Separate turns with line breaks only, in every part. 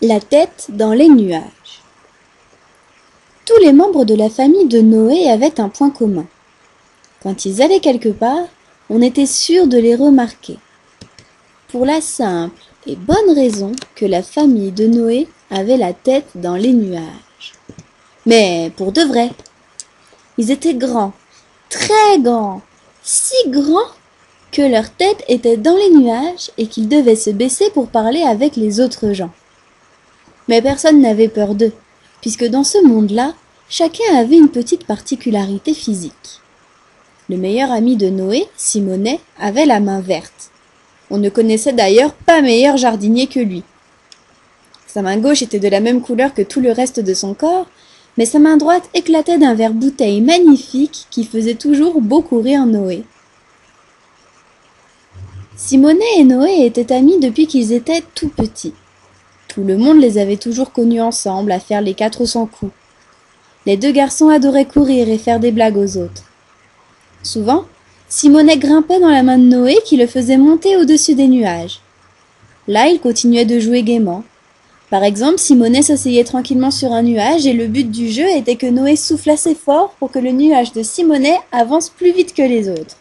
La tête dans les nuages. Tous les membres de la famille de Noé avaient un point commun. Quand ils allaient quelque part, on était sûr de les remarquer. Pour la simple et bonne raison que la famille de Noé avait la tête dans les nuages. Mais pour de vrai, ils étaient grands, très grands, si grands que leur tête était dans les nuages et qu'ils devaient se baisser pour parler avec les autres gens. Mais personne n'avait peur d'eux, puisque dans ce monde-là, chacun avait une petite particularité physique. Le meilleur ami de Noé, Simonet, avait la main verte. On ne connaissait d'ailleurs pas meilleur jardinier que lui. Sa main gauche était de la même couleur que tout le reste de son corps, mais sa main droite éclatait d'un verre-bouteille magnifique qui faisait toujours beaucoup rire Noé. Simonet et Noé étaient amis depuis qu'ils étaient tout petits. Tout le monde les avait toujours connus ensemble à faire les 400 coups. Les deux garçons adoraient courir et faire des blagues aux autres. Souvent, Simonet grimpait dans la main de Noé qui le faisait monter au-dessus des nuages. Là, il continuait de jouer gaiement. Par exemple, Simonet s'asseyait tranquillement sur un nuage et le but du jeu était que Noé souffle assez fort pour que le nuage de Simonet avance plus vite que les autres.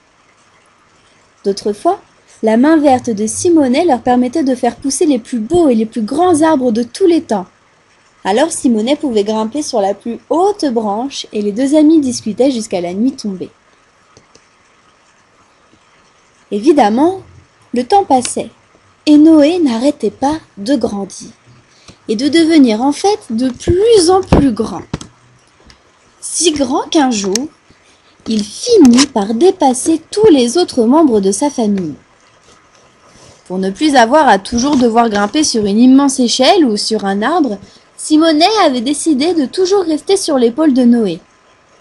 D'autres fois, la main verte de Simonet leur permettait de faire pousser les plus beaux et les plus grands arbres de tous les temps. Alors Simonet pouvait grimper sur la plus haute branche et les deux amis discutaient jusqu'à la nuit tombée. Évidemment, le temps passait et Noé n'arrêtait pas de grandir et de devenir en fait de plus en plus grand. Si grand qu'un jour, il finit par dépasser tous les autres membres de sa famille. Pour ne plus avoir à toujours devoir grimper sur une immense échelle ou sur un arbre, Simonet avait décidé de toujours rester sur l'épaule de Noé.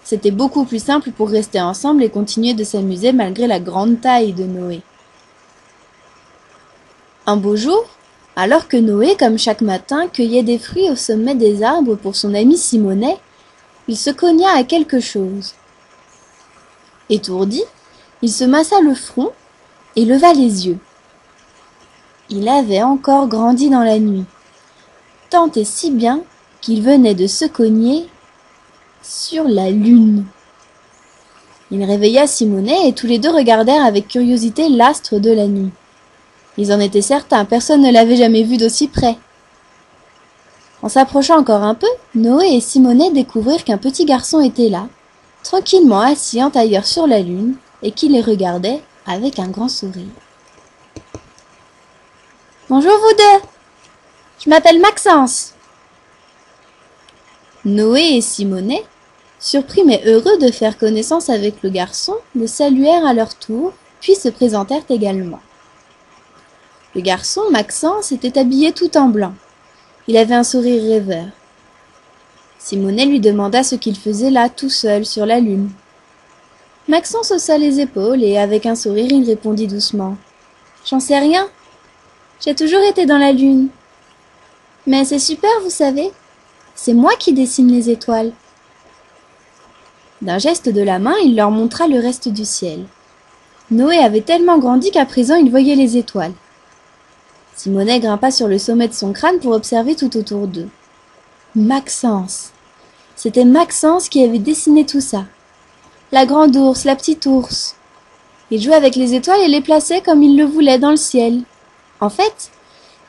C'était beaucoup plus simple pour rester ensemble et continuer de s'amuser malgré la grande taille de Noé. Un beau jour, alors que Noé, comme chaque matin, cueillait des fruits au sommet des arbres pour son ami Simonet, il se cogna à quelque chose. Étourdi, il se massa le front et leva les yeux. Il avait encore grandi dans la nuit, tant et si bien qu'il venait de se cogner sur la lune. Il réveilla Simonet et tous les deux regardèrent avec curiosité l'astre de la nuit. Ils en étaient certains, personne ne l'avait jamais vu d'aussi près. En s'approchant encore un peu, Noé et Simonet découvrirent qu'un petit garçon était là, tranquillement assis en tailleur sur la lune, et qui les regardait avec un grand sourire. « Bonjour vous deux, je m'appelle Maxence. » Noé et Simonet, surpris mais heureux de faire connaissance avec le garçon, le saluèrent à leur tour, puis se présentèrent également. Le garçon, Maxence, était habillé tout en blanc. Il avait un sourire rêveur. Simonet lui demanda ce qu'il faisait là tout seul sur la lune. Maxence haussa les épaules et avec un sourire il répondit doucement. « J'en sais rien. J'ai toujours été dans la lune. Mais c'est super, vous savez. C'est moi qui dessine les étoiles. » D'un geste de la main, il leur montra le reste du ciel. Noé avait tellement grandi qu'à présent il voyait les étoiles. Simonet grimpa sur le sommet de son crâne pour observer tout autour d'eux. Maxence. C'était Maxence qui avait dessiné tout ça. La grande ours, la petite ours. Il jouait avec les étoiles et les plaçait comme il le voulait dans le ciel. En fait,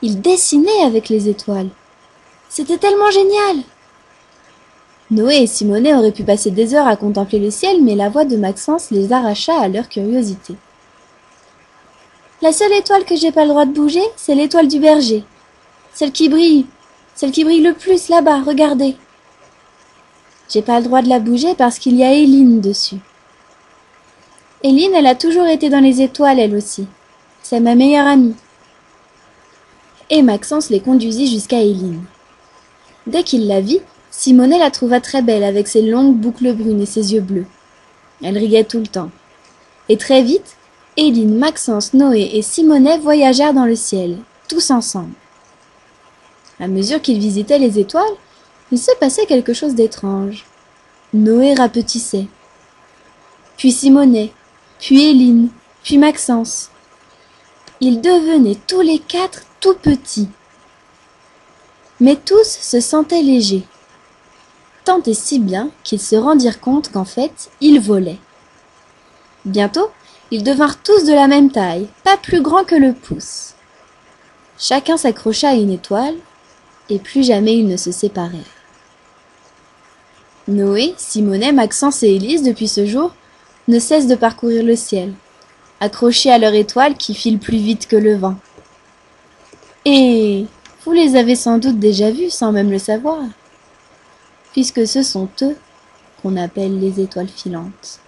il dessinait avec les étoiles. C'était tellement génial! Noé et Simonet auraient pu passer des heures à contempler le ciel, mais la voix de Maxence les arracha à leur curiosité. La seule étoile que j'ai pas le droit de bouger, c'est l'étoile du berger. Celle qui brille le plus là-bas, regardez. J'ai pas le droit de la bouger parce qu'il y a Éline dessus. Éline, elle a toujours été dans les étoiles, elle aussi. C'est ma meilleure amie. Et Maxence les conduisit jusqu'à Éline. Dès qu'il la vit, Simonet la trouva très belle avec ses longues boucles brunes et ses yeux bleus. Elle riait tout le temps. Et très vite, Éline, Maxence, Noé et Simonet voyagèrent dans le ciel, tous ensemble. À mesure qu'ils visitaient les étoiles, il se passait quelque chose d'étrange. Noé rapetissait. Puis Simonet, puis Éline, puis Maxence. Ils devenaient tous les quatre tout petits. Mais tous se sentaient légers, tant et si bien qu'ils se rendirent compte qu'en fait, ils volaient. Bientôt, ils devinrent tous de la même taille, pas plus grands que le pouce. Chacun s'accrocha à une étoile, et plus jamais ils ne se séparèrent. Noé, Simonet, Maxence et Élise, depuis ce jour, ne cessent de parcourir le ciel, accrochés à leur étoile qui file plus vite que le vent. Et vous les avez sans doute déjà vus sans même le savoir, puisque ce sont eux qu'on appelle les étoiles filantes.